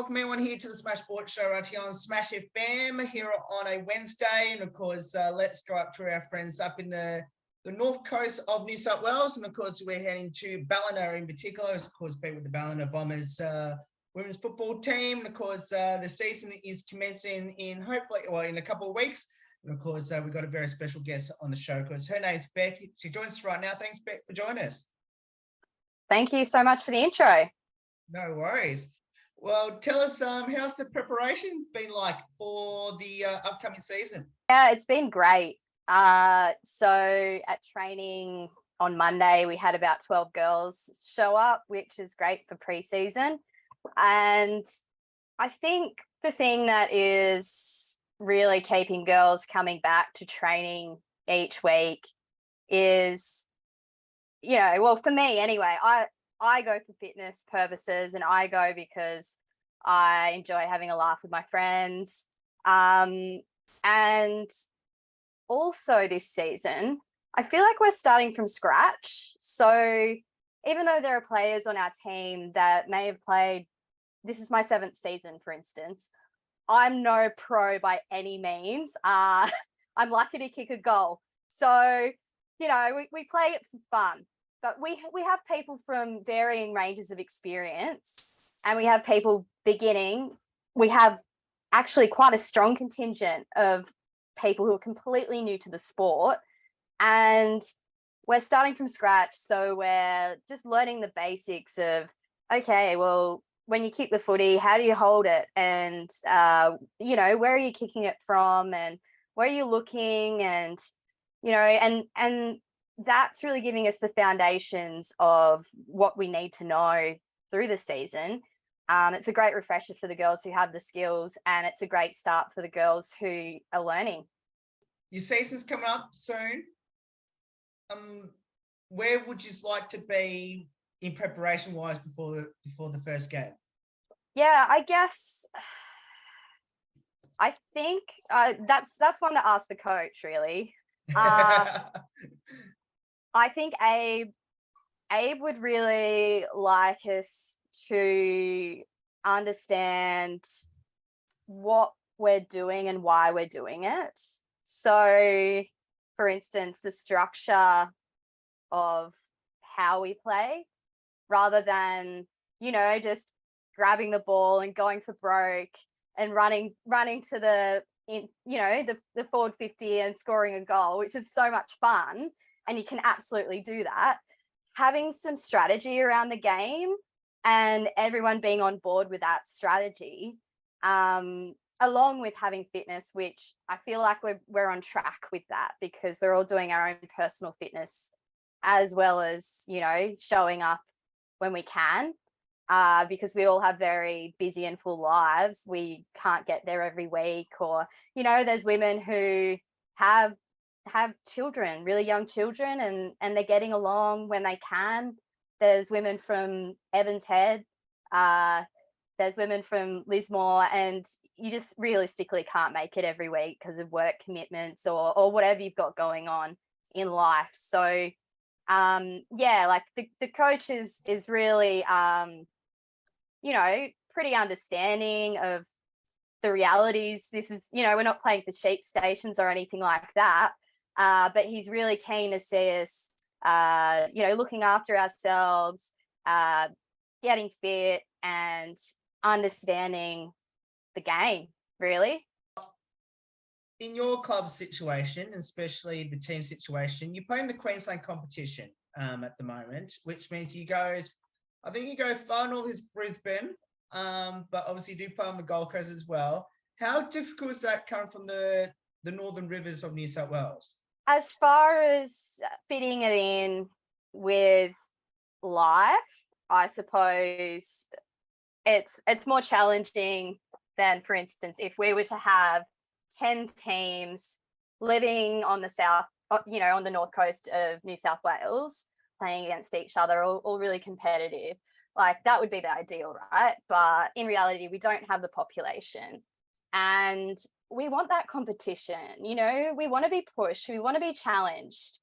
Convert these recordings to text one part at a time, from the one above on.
welcome everyone here to the Smash Sports Show right here on Smash FM here on a Wednesday. And of course, let's go up to our friends up in the north coast of New South Wales. And of course, we're heading to Ballina in particular, of course, be with the Ballina Bombers women's football team. And of course, the season is commencing in in a couple of weeks. And of course, we've got a very special guest on the show because her name's Bec. She joins us right now. Thanks, Bec, for joining us. Thank you so much for the intro. No worries. Well, tell us, how's the preparation been like for the upcoming season? Yeah, it's been great. So at training on Monday, we had about 12 girls show up, which is great for pre-season. And I think the thing that is really keeping girls coming back to training each week is, well, for me anyway, I go for fitness purposes and I go because I enjoy having a laugh with my friends. And also this season, I feel like we're starting from scratch. So even though there are players on our team that may have played, this is my 7th season, for instance, I'm no pro by any means. I'm lucky to kick a goal. So, we play it for fun. But we have people from varying ranges of experience, and we have people beginning. We have actually quite a strong contingent of people who are completely new to the sport, and we're starting from scratch. So we're just learning the basics of, okay, well, when you kick the footy, how do you hold it? And, where are you kicking it from? And where are you looking? And, and that's really giving us the foundations of what we need to know through the season. It's a great refresher for the girls who have the skills, and it's a great start for the girls who are learning. Your season's coming up soon. Where would you like to be in preparation wise before the first game? Yeah, I guess I think that's one to ask the coach, really. I think Abe would really like us to understand what we're doing and why we're doing it. So, for instance, the structure of how we play, rather than, just grabbing the ball and going for broke and running to the forward 50 and scoring a goal, which is so much fun. And you can absolutely do that. Having some strategy around the game and everyone being on board with that strategy, along with having fitness, which I feel like we're on track with that because we're all doing our own personal fitness as well as, showing up when we can, because we all have very busy and full lives. We can't get there every week, or, there's women who have children, really young children, and they're getting along when they can. There's women from Evans Head, there's women from Lismore, and you just realistically can't make it every week because of work commitments or whatever you've got going on in life. So like the coach is really pretty understanding of the realities. This is, we're not playing for sheep stations or anything like that. But he's really keen to see us, looking after ourselves, getting fit and understanding the game, really. In your club situation, especially the team situation, you play in the Queensland competition at the moment, which means you go far north as Brisbane, but obviously you do play on the Gold Coast as well. How difficult is that coming from the northern rivers of New South Wales? As far as fitting it in with life, I suppose it's more challenging than, for instance, if we were to have 10 teams living on the on the north coast of New South Wales, playing against each other, all really competitive. Like, that would be the ideal, right? But in reality, we don't have the population. And we want that competition, we want to be pushed, we want to be challenged.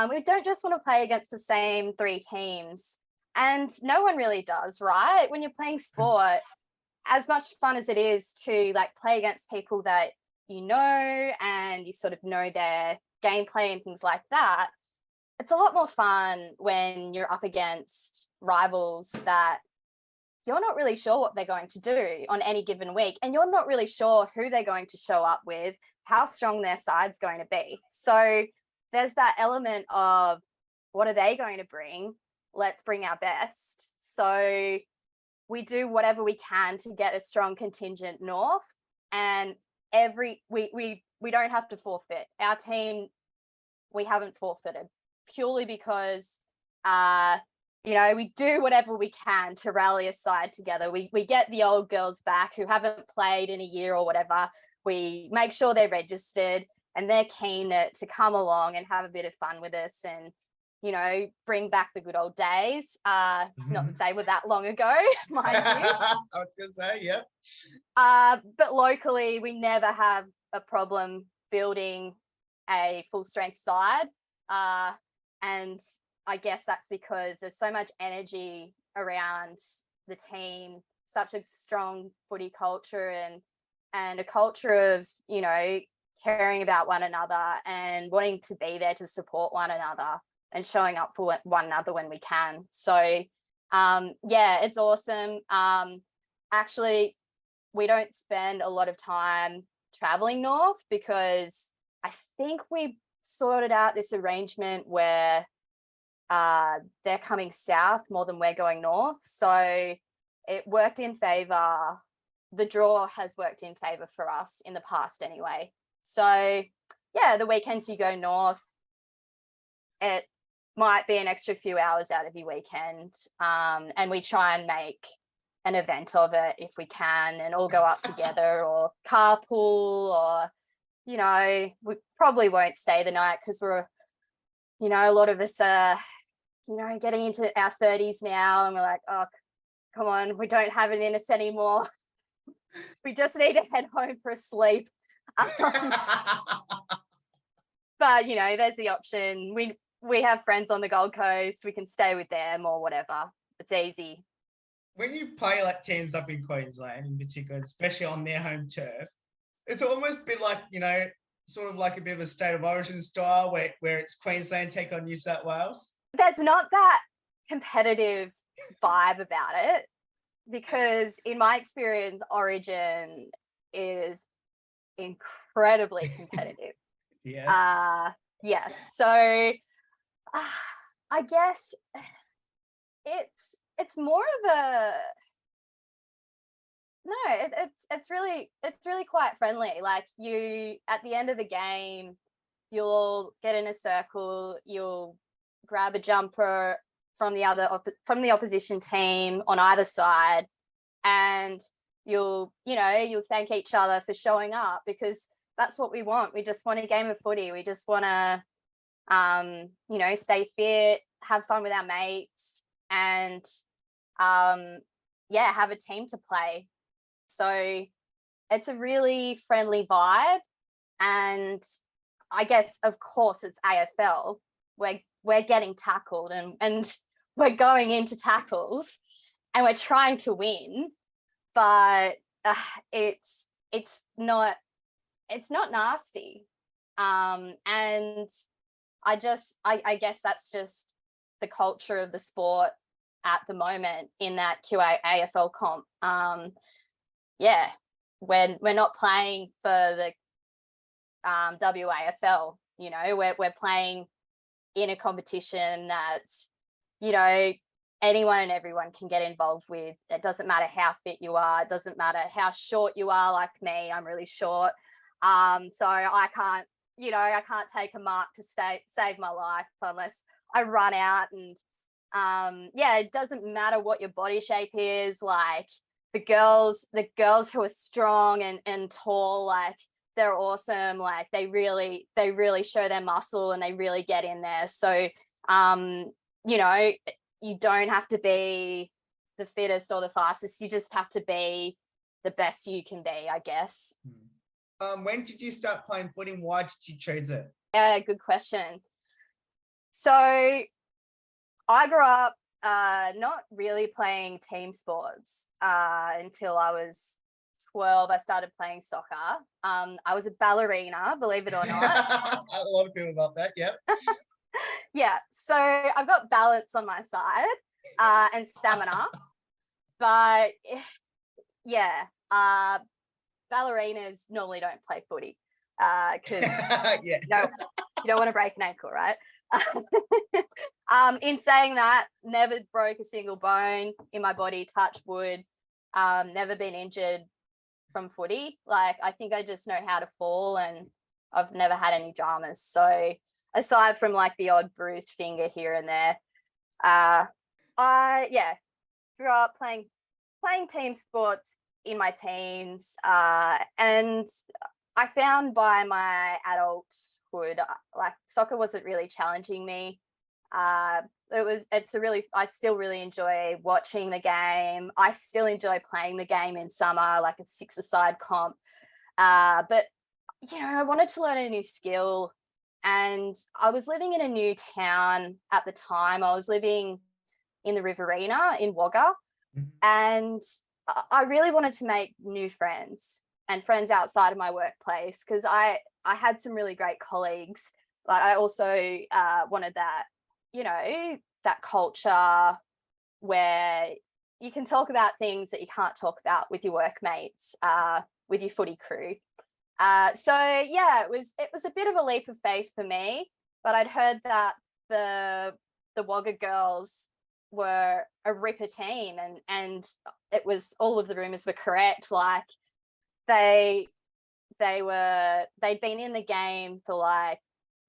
We don't just want to play against the same 3 teams. And no one really does, right? When you're playing sport, as much fun as it is to like play against people that you know and you sort of know their gameplay and things like that, it's a lot more fun when you're up against rivals that you're not really sure what they're going to do on any given week, and you're not really sure who they're going to show up with, how strong their side's going to be. So there's that element of, what are they going to bring? Let's bring our best. So we do whatever we can to get a strong contingent north, and we don't have to forfeit. Our team, we haven't forfeited, purely because we do whatever we can to rally a side together. We get the old girls back who haven't played in a year or whatever. We make sure they're registered and they're keen to come along and have a bit of fun with us and, bring back the good old days. Not that they were that long ago, mind you. I was going to say, yeah. But locally, we never have a problem building a full strength side. And I guess that's because there's so much energy around the team, such a strong footy culture and a culture of, caring about one another and wanting to be there to support one another and showing up for one another when we can. So, it's awesome. Actually, we don't spend a lot of time traveling north because I think we sorted out this arrangement where they're coming south more than we're going north. So it worked in favor. The draw has worked in favor for us in the past anyway. So the weekends you go north, it might be an extra few hours out of your weekend. And we try and make an event of it if we can and all go up together or carpool, or, we probably won't stay the night because we're, a lot of us are, getting into our 30s now and we're like, oh, come on, we don't have it in us anymore. We just need to head home for a sleep. But, there's the option. We have friends on the Gold Coast. We can stay with them or whatever. It's easy. When you play like teams up in Queensland in particular, especially on their home turf, it's almost been like, sort of like a bit of a state of origin style where it's Queensland take on New South Wales. There's not that competitive vibe about it because in my experience, Origin is incredibly competitive. Yes. Yes. So I guess it's more of a it's really quite friendly. Like, you, at the end of the game, you'll get in a circle, you'll grab a jumper from the opposition team on either side, and you'll thank each other for showing up, because that's what we want. We just want a game of footy. We just want to stay fit, have fun with our mates, and have a team to play. So it's a really friendly vibe. And I guess, of course, it's AFL. We're getting tackled and we're going into tackles and we're trying to win, but it's not nasty. And I guess that's just the culture of the sport at the moment in that QAFL comp. We're not playing for the WAFL, we're playing in a competition that's, anyone and everyone can get involved with. It doesn't matter how fit you are. It doesn't matter how short you are. Like me, I'm really short. So I can't take a mark to save my life unless I run out. And it doesn't matter what your body shape is. Like the girls who are strong and tall, like they're awesome. Like they really show their muscle and they really get in there. So you don't have to be the fittest or the fastest. You just have to be the best you can be, I guess. When did you start playing footy? Why did you choose it? Yeah, good question. So I grew up Not really playing team sports until I was 12. I started playing soccer. I was a ballerina, believe it or not. A lot of people about that. Yep. Yeah, so I've got balance on my side and stamina, but yeah, ballerinas normally don't play footy because Yeah. you don't want to break an ankle, right? In saying that, never broke a single bone in my body, touch wood, never been injured from footy. Like, I think I just know how to fall, and I've never had any dramas. So aside from like the odd bruised finger here and there, I grew up playing team sports in my teens, and I found by my adulthood, like, soccer wasn't really challenging me. I still really enjoy watching the game. I still enjoy playing the game in summer, like a six-a-side comp. But I wanted to learn a new skill, and I was living in a new town at the time. I was living in the Riverina in Wagga, and I really wanted to make new friends and friends outside of my workplace, because I had some really great colleagues, but I also wanted that, that culture where you can talk about things that you can't talk about with your workmates, with your footy crew. So yeah, it was a bit of a leap of faith for me, but I'd heard that the Wagga girls were a ripper team, and it was, all of the rumors were correct. Like, they'd been in the game for like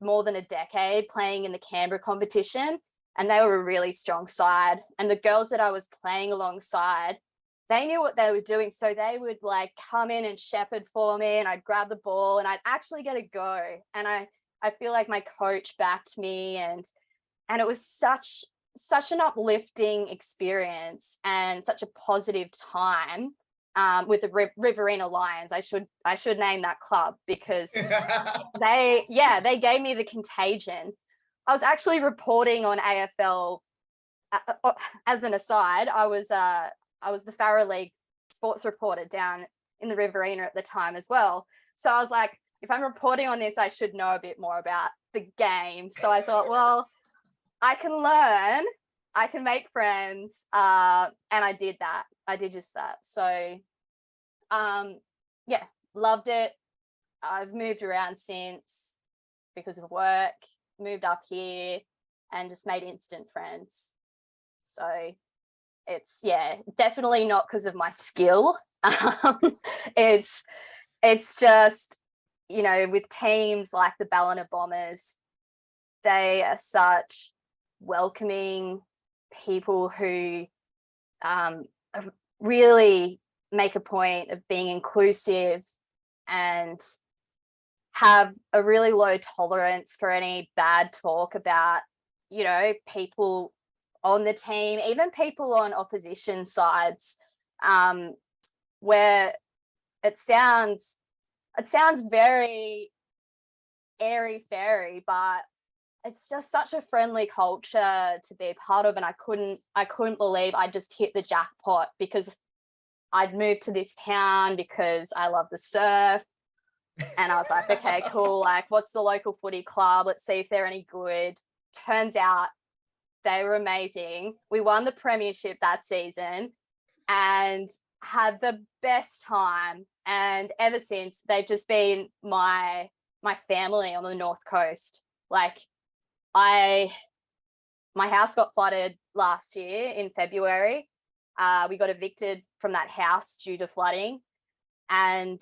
more than a decade, playing in the Canberra competition, and they were a really strong side. And the girls that I was playing alongside, they knew what they were doing, so they would like come in and shepherd for me, and I'd grab the ball and I'd actually get a go. And I feel like my coach backed me, and it was such an uplifting experience and such a positive time with the Riverina Lions. I should name that club, because they gave me the contagion. I was actually reporting on AFL. As an aside, I was the Farrer League sports reporter down in the Riverina at the time as well. So I was like, if I'm reporting on this, I should know a bit more about the game. So I thought, well, I can learn, I can make friends, and I did that. I did just that. So, loved it. I've moved around since because of work, moved up here, and just made instant friends. So it's, definitely not because of my skill. It's just, with teams like the Ballina Bombers, they are such welcoming people who really make a point of being inclusive and have a really low tolerance for any bad talk about, people on the team, even people on opposition sides, where it sounds very airy fairy, but it's just such a friendly culture to be a part of. And I couldn't believe I just hit the jackpot, because I'd moved to this town because I love the surf. And I was like, okay, cool. Like, what's the local footy club? Let's see if they're any good. Turns out they were amazing. We won the premiership that season and had the best time. And ever since, they've just been my family on the North Coast. Like, my house got flooded last year in February. We got evicted from that house due to flooding. And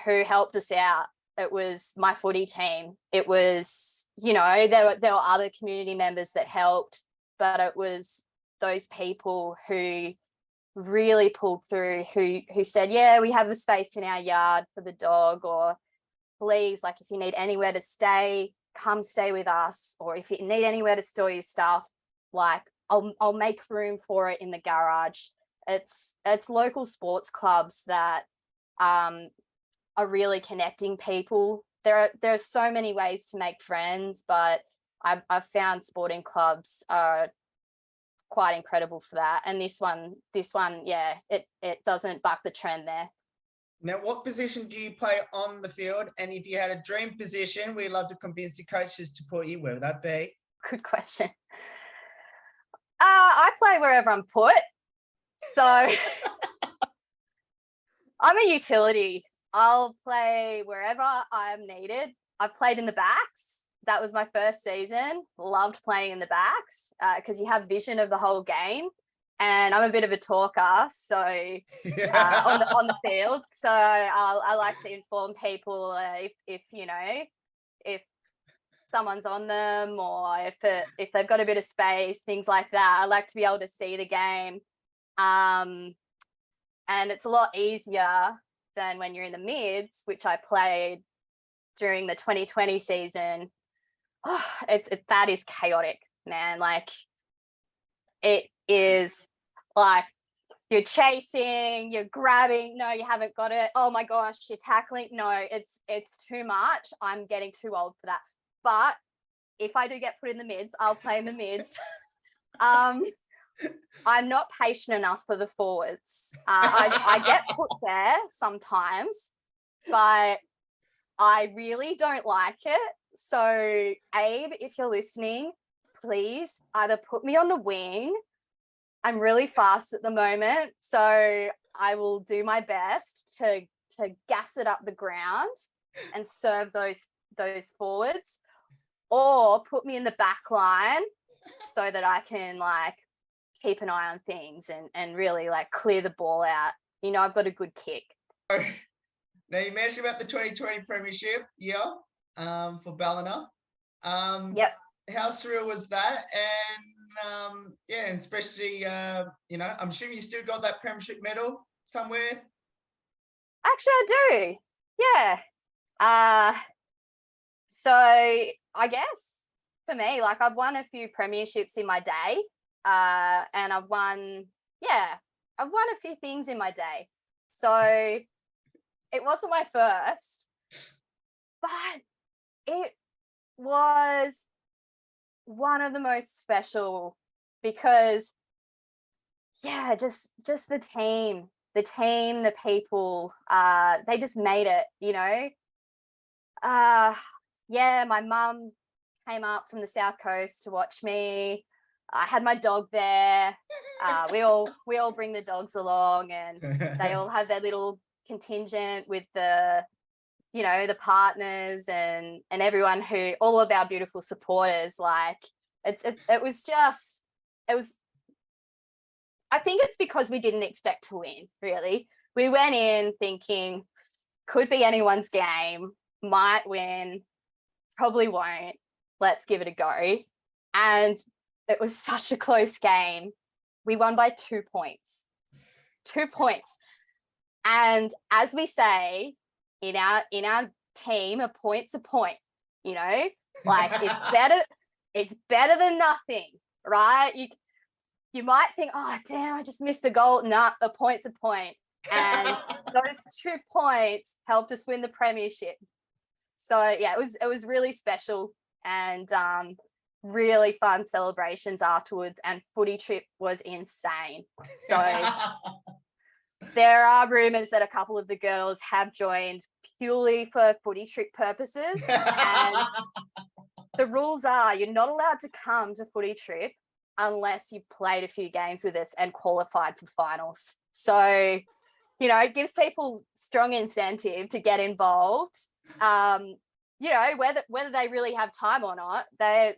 who helped us out? It was my footy team. It was, there were other community members that helped, but it was those people who really pulled through, who said, yeah, we have a space in our yard for the dog, or please, like, if you need anywhere to stay, come stay with us, or if you need anywhere to store your stuff, like, I'll make room for it in the garage. It's local sports clubs that are really connecting people. There are so many ways to make friends, but I've found sporting clubs are quite incredible for that. And this one, yeah, it doesn't buck the trend there. Now, what position do you play on the field? And if you had a dream position, we'd love to convince the coaches to put you, where would that be? Good question. I play wherever I'm put. So I'm a utility. I'll play wherever I'm needed. I've played in the backs. That was my first season. Loved playing in the backs because you have vision of the whole game. And I'm a bit of a talker, so on the field. So I like to inform people if someone's on them, or if they've got a bit of space, things like that. I like to be able to see the game, and it's a lot easier than when you're in the mids, which I played during the 2020 season. Oh, that is chaotic, man. Like, it is like you're chasing, you're grabbing. No, you haven't got it. Oh my gosh, you're tackling. No, it's too much. I'm getting too old for that. But if I do get put in the mids, I'll play in the mids. I'm not patient enough for the forwards. I get put there sometimes, but I really don't like it. So, Abe, if you're listening, please either put me on the wing. I'm really fast at the moment, so I will do my best to gas it up the ground and serve those forwards, or put me in the back line so that I can like keep an eye on things and really like clear the ball out. You know, I've got a good kick. Now, you mentioned about the 2020 Premiership year for Ballina. Yep. How surreal was that? And yeah, and especially I'm assuming you still got that Premiership medal somewhere. Actually, I do. Yeah. So I guess for me, like, I've won a few premierships in my day, and I've won a few things in my day. So it wasn't my first, but it was one of the most special because, yeah, just the team, the people, they just made it, you know. Yeah, my mum came up from the South Coast to watch me. I had my dog there. We all bring the dogs along, and they all have their little contingent with the partners and everyone, who, all of our beautiful supporters. Like, it was I think it's because we didn't expect to win, really. We went in thinking could be anyone's game, might win, probably won't. Let's give it a go. And it was such a close game. We won by 2 points. 2 points. And as we say in our team, a point's a point, you know? Like, it's better than nothing, right? You might think, oh damn, I just missed the goal. Nah, a point's a point. And those 2 points helped us win the premiership. So yeah, it was really special, and really fun celebrations afterwards, and footy trip was insane. So there are rumors that a couple of the girls have joined purely for footy trip purposes, and the rules are you're not allowed to come to footy trip unless you've played a few games with us and qualified for finals. So, you know, it gives people strong incentive to get involved. You know, whether they really have time or not, they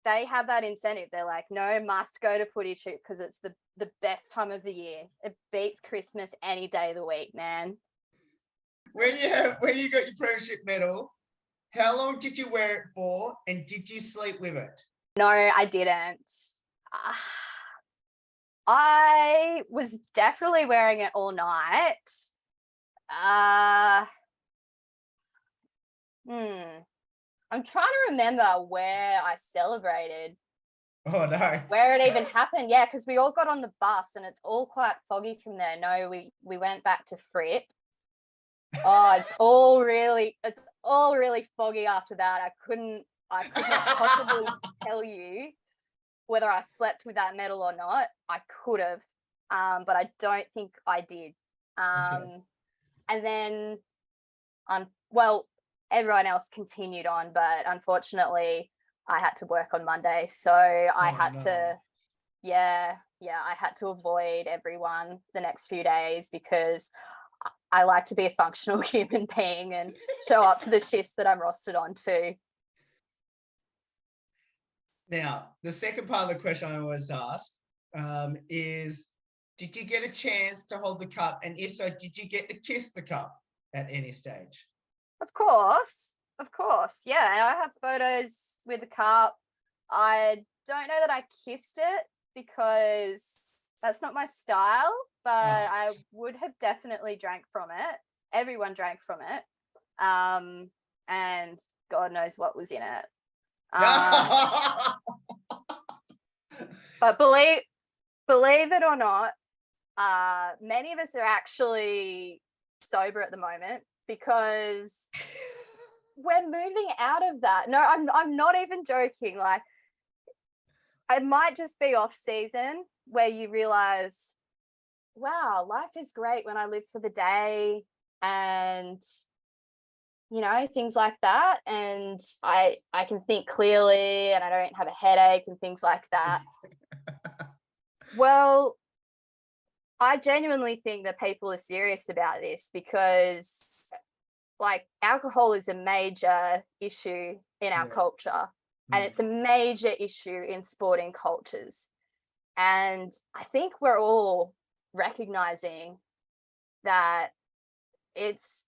have that incentive. They're like, no, must go to footy trip because it's the best time of the year. It beats Christmas any day of the week, man. When you got your premiership medal, how long did you wear it for, and did you sleep with it? No, I didn't. I was definitely wearing it all night. I'm trying to remember where I celebrated. Oh no. Where it even happened. Yeah, because we all got on the bus and it's all quite foggy from there. No, we went back to Fripp. Oh, it's all really foggy after that. I could not possibly tell you whether I slept with that medal or not. I could have, but I don't think I did. Okay. And then, well, everyone else continued on, but unfortunately, I had to work on Monday, so I had to, I had to avoid everyone the next few days because I like to be a functional human being and show up to the shifts that I'm rostered on to. Now, the second part of the question I always ask is, did you get a chance to hold the cup? And if so, did you get to kiss the cup at any stage? Of course. Yeah, and I have photos with the cup. I don't know that I kissed it because that's not my style, but I would have definitely drank from it. Everyone drank from it. And God knows what was in it. But believe it or not, many of us are actually sober at the moment because we're moving out of that. No, I'm not even joking. Like, it might just be off season where you realize, wow, life is great when I live for the day and, you know, things like that. And I can think clearly and I don't have a headache and things like that. Well, I genuinely think that people are serious about this because, like, alcohol is a major issue in our culture, and it's a major issue in sporting cultures. And I think we're all recognizing that it's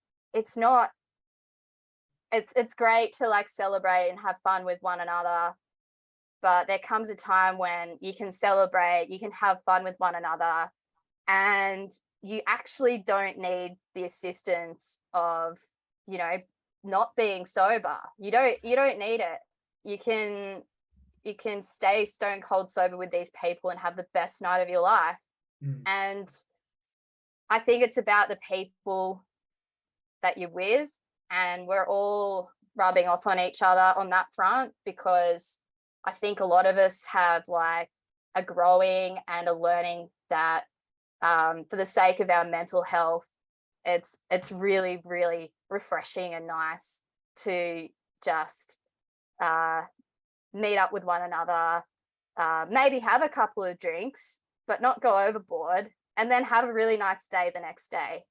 great to like celebrate and have fun with one another, but there comes a time when you can celebrate, you can have fun with one another, and you actually don't need the assistance of, you know, not being sober. You don't need it. You can stay stone cold sober with these people and have the best night of your life. And I think it's about the people that you're with, and we're all rubbing off on each other on that front, because I think a lot of us have like a growing and a learning that for the sake of our mental health, it's really, really refreshing and nice to just meet up with one another, maybe have a couple of drinks, but not go overboard, and then have a really nice day the next day.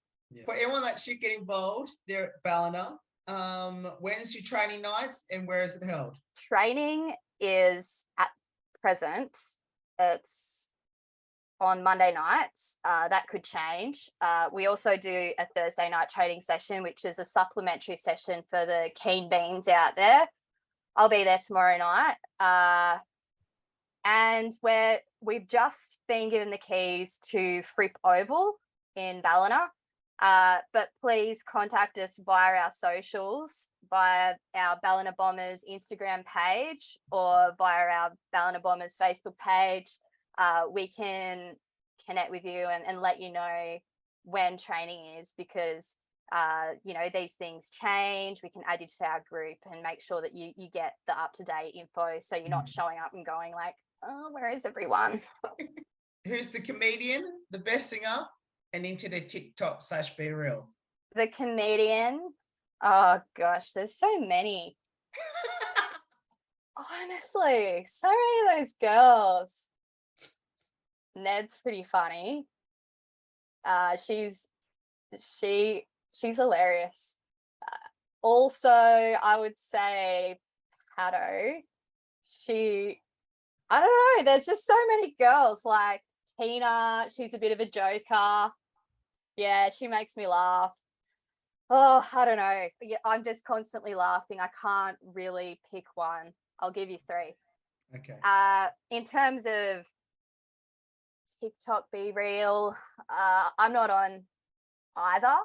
For anyone that should get involved there at Ballina, when's your training nights and where is it held? Training is at present, it's on Monday nights. That could change. We also do a Thursday night training session, which is a supplementary session for the keen beans out there. I'll be there tomorrow night. And we've just been given the keys to Fripp Oval in Ballina. But please contact us via our socials, via our Ballina Bombers Instagram page or via our Ballina Bombers Facebook page. We can connect with you and let you know when training is, because you know, these things change. We can add you to our group and make sure that you get the up-to-date info, so you're not showing up and going like, oh, where is everyone? Who's the comedian, the best singer, and into the TikTok/Be Real? The comedian, oh gosh, there's so many. Honestly, so many of those girls. Ned's pretty funny. She's hilarious. Also, I would say Pato. I don't know, there's just so many girls. Like Tina, she's a bit of a joker. Yeah, she makes me laugh. Oh, I don't know. Yeah, I'm just constantly laughing. I can't really pick one. I'll give you three. Okay. In terms of TikTok, Be Real, I'm not on either,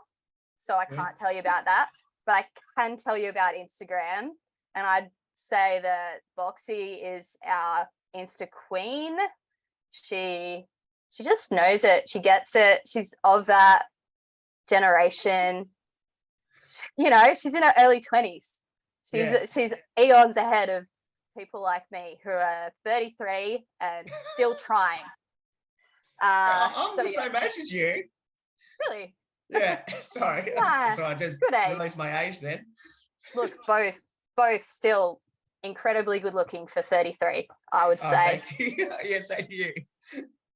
so I can't tell you about that, but I can tell you about Instagram, and I'd say that Boxy is our Insta queen. She just knows it. She gets it. She's of that generation. You know, she's in her early 20s. She's eons ahead of people like me who are 33 and still trying. I'm So the yeah, same age as you. really Yeah, sorry. nice. So I just Good age. realized my age then. Look, both still incredibly good looking for 33, I would Oh, say. thank you. Yeah, same to you.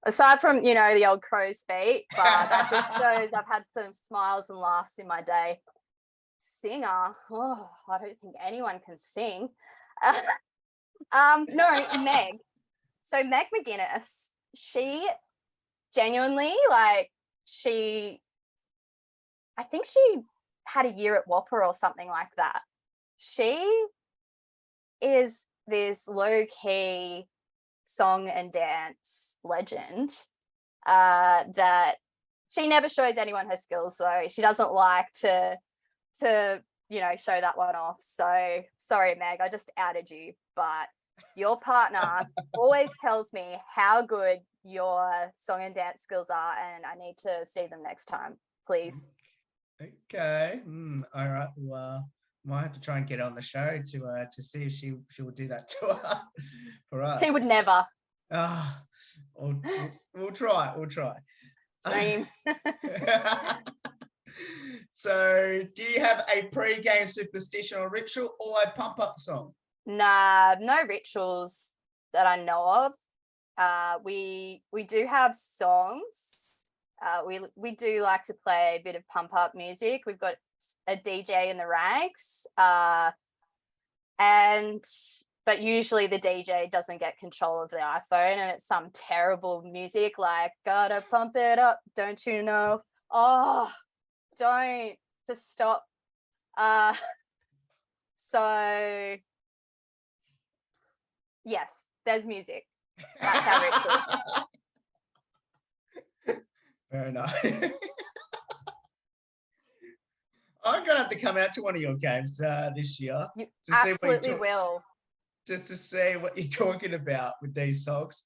Aside from, the old crow's feet, but that just shows I've had some smiles and laughs in my day. Singer, oh, I don't think anyone can sing. No, Meg. So Meg McGuinness, she genuinely, I think she had a year at Whopper or something like that. She is this low-key song and dance legend that she never shows anyone her skills, so she doesn't like to show that one off. So sorry, Meg, I just outed you, but your partner always tells me how good your song and dance skills are, and I need to see them next time, please. Okay. All right. Well, might have to try and get on the show to see if she will do that to us for us. She would never. We'll try. We'll try. Dream. So, do you have a pre-game superstition or ritual or a pump-up song? Nah, no rituals that I know of. We do have songs. We do like to play a bit of pump-up music. We've got a DJ in the ranks, but usually the DJ doesn't get control of the iPhone, and it's some terrible music like "Gotta pump it up, don't you know?" Oh, don't, just stop. So yes, there's music. That's our ritual. Fair enough. I'm gonna have to come out to one of your games this year. You to see absolutely will. Just to see what you're talking about with these songs.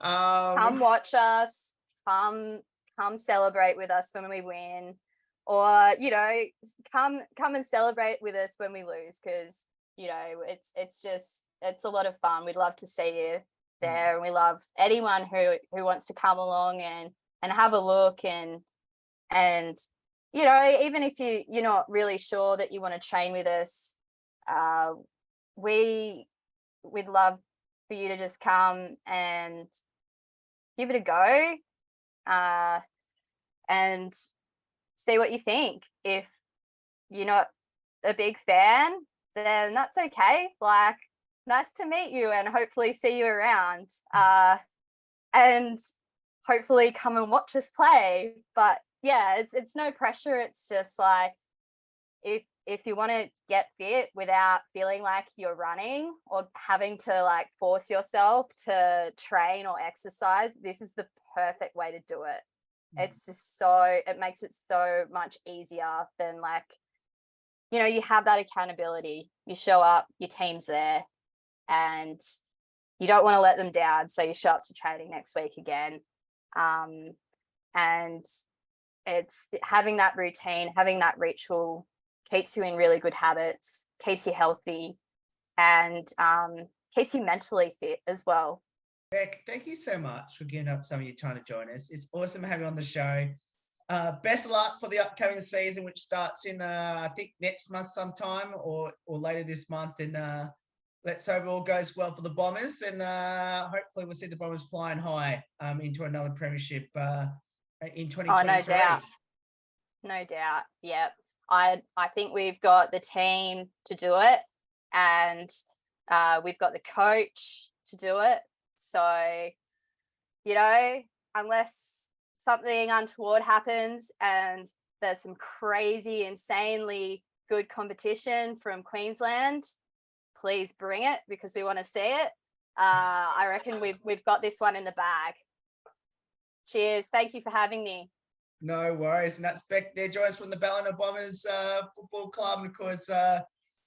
Come watch us. Come celebrate with us when we win, or come and celebrate with us when we lose, because it's a lot of fun. We'd love to see you there, and we love anyone who wants to come along and have a look, and even if you're not really sure that you want to train with us, we'd love for you to just come and give it a go, and see what you think. If you're not a big fan, then that's okay. Nice to meet you, and hopefully see you around, and hopefully come and watch us play. But yeah, it's no pressure. It's just if you want to get fit without feeling like you're running or having to force yourself to train or exercise, this is the perfect way to do it. It's just it makes it so much easier than you have that accountability. You show up, your team's there, and you don't want to let them down, so you show up to training next week again. And it's having that routine, having that ritual keeps you in really good habits, keeps you healthy, and keeps you mentally fit as well. Bec, thank you so much for giving up some of your time to join us. It's awesome having you on the show. Best of luck for the upcoming season, which starts in I think next month sometime, or later this month. And let's hope it all goes well for the Bombers, and hopefully we'll see the Bombers flying high into another premiership in 2023. Oh, no doubt. No doubt. Yep. I think we've got the team to do it, and we've got the coach to do it. So, unless something untoward happens and there's some crazy, insanely good competition from Queensland, please bring it, because we want to see it. I reckon we've got this one in the bag. Cheers. Thank you for having me. No worries. And that's Bec there, joins from the Ballina Bombers Football Club. And of course,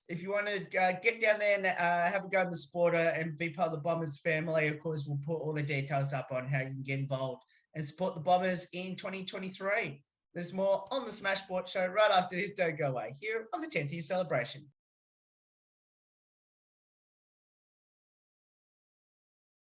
if you want to get down there and have a go in the sport and be part of the Bombers family, of course, we'll put all the details up on how you can get involved and support the Bombers in 2023. There's more on the Smash Sport Show right after this. Don't go away here on the 10th year celebration.